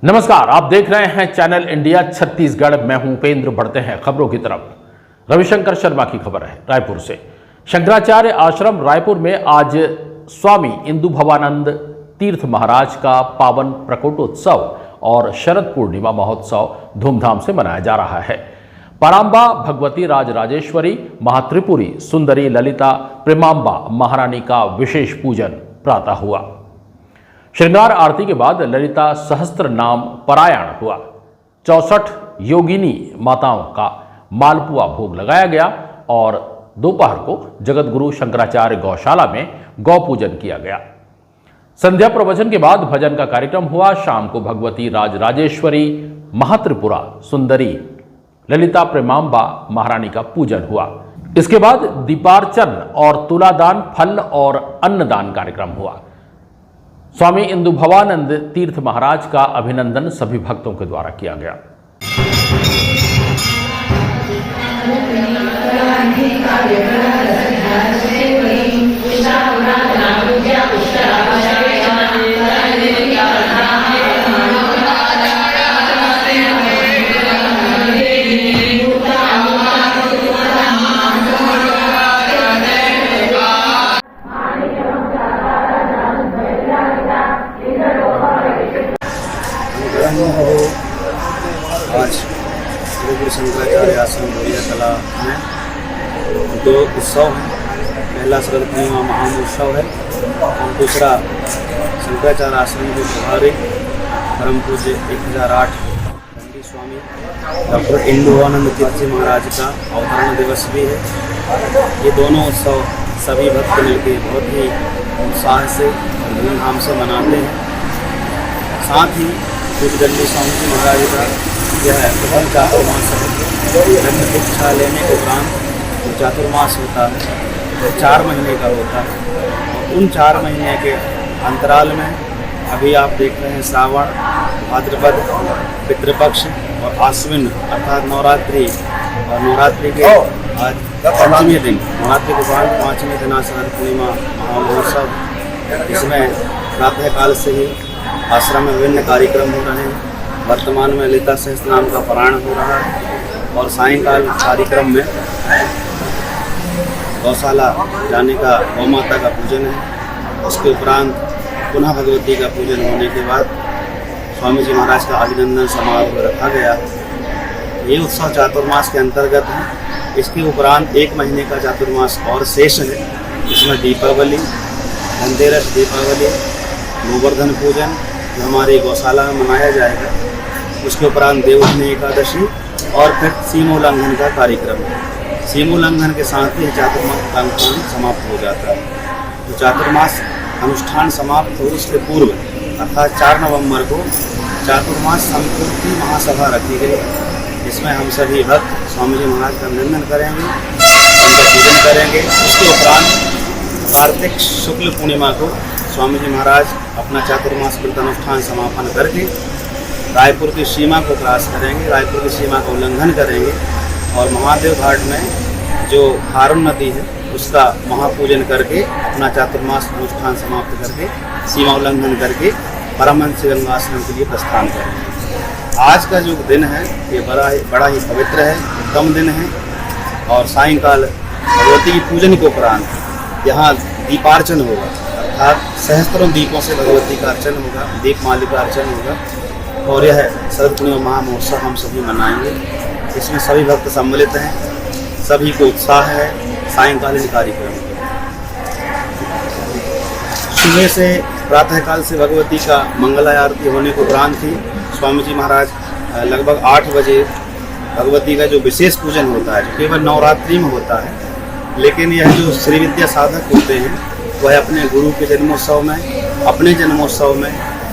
नमस्कार, आप देख रहे हैं चैनल इंडिया छत्तीसगढ़। मैं हूं उपेंद्र। बढ़ते हैं खबरों की तरफ। रविशंकर शर्मा की खबर है रायपुर से। शंकराचार्य आश्रम रायपुर में आज स्वामी इंदु भवानंद तीर्थ महाराज का पावन प्रकटोत्सव और शरद पूर्णिमा महोत्सव धूमधाम से मनाया जा रहा है। पराम्बा भगवती राजराजेश्वरी महात्रिपुरी सुंदरी ललिता प्रेमाम्बा महारानी का विशेष पूजन प्रातः हुआ। श्रृंगार आरती के बाद ललिता सहस्त्र नाम पारायण हुआ। 64 योगिनी माताओं का मालपुआ भोग लगाया गया और दोपहर को जगत गुरु शंकराचार्य गौशाला में गौ पूजन किया गया। संध्या प्रवचन के बाद भजन का कार्यक्रम हुआ। शाम को भगवती राजराजेश्वरी महात्रिपुरा सुंदरी ललिता प्रेमाम्बा महारानी का पूजन हुआ। इसके बाद दीपार्चन और तुलादान, फल और अन्नदान कार्यक्रम हुआ। स्वामी इंदु भवानंद तीर्थ महाराज का अभिनंदन सभी भक्तों के द्वारा किया गया। आज गुरु शंकराचार्य आश्रम बढ़िया कला में दो उत्सव हैं। पहला शरद पूर्णिमा महामहोत्सव है और दूसरा शंकराचार्य आश्रम के प्रभारी परम पूज्य 1008 दंडी स्वामी डॉक्टर इंदु भवानंद तीर्थ जी महाराज का अवतरण दिवस भी है। ये दोनों उत्सव सभी भक्त मिलकर बहुत ही उत्साह से और धूमधाम से मनाते हैं। साथ ही दंडी स्वामी जी महाराज का यह प्रथम चातुर्मास है। जन्म दीक्षा लेने के उपरांत जो चातुर्मास होता है वो 4 महीने का होता है। उन 4 महीने के अंतराल में अभी आप देख रहे हैं श्रावण, भाद्रपद, पितृपक्ष और आश्विन अर्थात नवरात्रि। और नवरात्रि के आज पंचमी दिन, नवरात्रि के बाद 5वें दिन आज शरद पूर्णिमा महामहोत्सव। इसमें प्रातःकाल से ही आश्रम में विभिन्न कार्यक्रम हो रहे हैं। वर्तमान में ललिता सहस्त्र नाम का पारायण हो रहा है और सायंकाल कार्यक्रम में गौशाला जाने का गौ माता का पूजन है। उसके उपरांत पुनः भगवती का पूजन होने के बाद स्वामी जी महाराज का अभिनंदन समारोह रखा गया। ये उत्सव चातुर्मास के अंतर्गत है। इसके उपरांत 1 महीने का चातुर्मास और शेष है। इसमें दीपावली, धनतेरस, दीपावली, गोवर्धन पूजन जो हमारी गौशाला में मनाया जाएगा। उसके उपरांत देवोत्थानी एकादशी और फिर सीमोल्लंघन का कार्यक्रम है। सीमोल्लंघन के साथ ही चातुर्मास का अनुष्ठान समाप्त हो जाता है। तो चातुर्मास अनुष्ठान समाप्त हो उसके पूर्व अर्थात 4 नवंबर को चातुर्मास संपूर्ति महासभा रखी गई। इसमें हम सभी भक्त स्वामी जी महाराज का अभिनंदन करेंगे, उनका पूजन करेंगे। उसके उपरांत कार्तिक शुक्ल पूर्णिमा को स्वामी जी महाराज अपना चातुर्मास व्रत अनुष्ठान समापन करके रायपुर की सीमा को क्रॉस करेंगे, रायपुर की सीमा का उल्लंघन करेंगे और महादेव घाट में जो हारून नदी है उसका महापूजन करके अपना चातुर्मास अनुष्ठान समाप्त करके सीमा उल्लंघन करके परमहंस गंगा आश्रम के लिए प्रस्थान करेंगे। आज का जो दिन है ये बड़ा ही पवित्र है, उत्तम दिन है। और सायंकाल भगवती की पूजन के उपरांत यहाँ दीपार्चन होगा अर्थात सहस्त्रों दीपों से भगवती का अर्चन होगा, दीपमाली का अर्चन होगा। और यह शरद पूर्णिमा महामहोत्सव हम सभी मनाएंगे। इसमें सभी भक्त सम्मिलित हैं, सभी को उत्साह है। सायंकालीन कार्यक्रम सुबह से प्रातःकाल से भगवती का मंगला आरती होने के उपरांत ही स्वामी जी महाराज लगभग 8 बजे भगवती का जो विशेष पूजन होता है जो केवल नवरात्रि में होता है, लेकिन यह जो श्री विद्या साधक होते हैं वह अपने गुरु के जन्मोत्सव में, अपने जन्मोत्सव में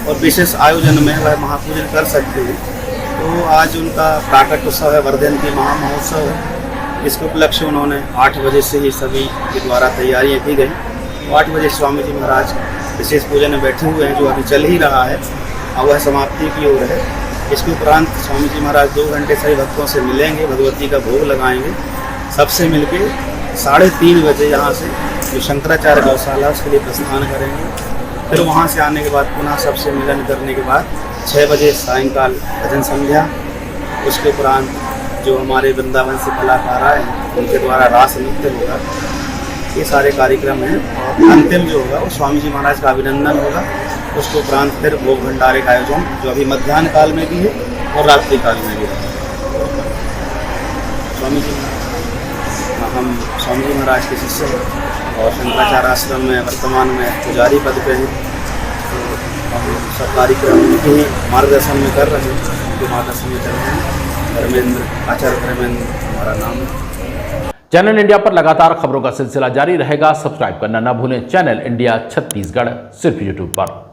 और विशेष आयोजन में वह महापूजन कर सकते हैं। तो आज उनका प्राकट उत्सव है, वर्धन की महामहोत्सव है। इसके उपलक्ष्य उन्होंने 8 बजे से ही सभी के द्वारा तैयारियां की गई। तो 8 बजे स्वामी जी महाराज विशेष पूजन में बैठे हुए हैं जो अभी चल ही रहा है और वह समाप्ति की ओर है। इसके उपरांत स्वामी जी महाराज 2 घंटे सभी भक्तों से मिलेंगे, भगवती का भोग लगाएंगे। सबसे मिलके 3:30 बजे यहाँ से जो शंकराचार्य गौशाला उसके लिए प्रस्थान करेंगे। फिर वहाँ से आने के बाद पुनः सबसे मिलन करने के बाद 6 बजे सायंकाल भजन संध्या, उसके उपरांत जो हमारे वृंदावन से कलाकार आए उनके द्वारा रास नृत्य होगा। ये सारे कार्यक्रम हैं और अंतिम जो होगा वो स्वामी जी महाराज का अभिनंदन होगा। उसके उपरांत फिर भोग भंडारे का आयोजन जो अभी मध्याह्न काल में भी है और रात्रि काल में भी है। स्वामी जी हम स्वामी जी महाराज के शिष्य हैं और शंकराचार्य आश्रम में वर्तमान में पुजारी पद पे हैं। तो हम सब कार्यक्रम उनके ही मार्गदर्शन में कर रहे हैं, उनके मार्गदर्शन में चल रहे हैं। धर्मेंद्र, आचार्य धर्मेंद्र हमारा नाम है। चैनल इंडिया पर लगातार खबरों का सिलसिला जारी रहेगा। सब्सक्राइब करना ना भूलें चैनल इंडिया छत्तीसगढ़, सिर्फ यूट्यूब पर।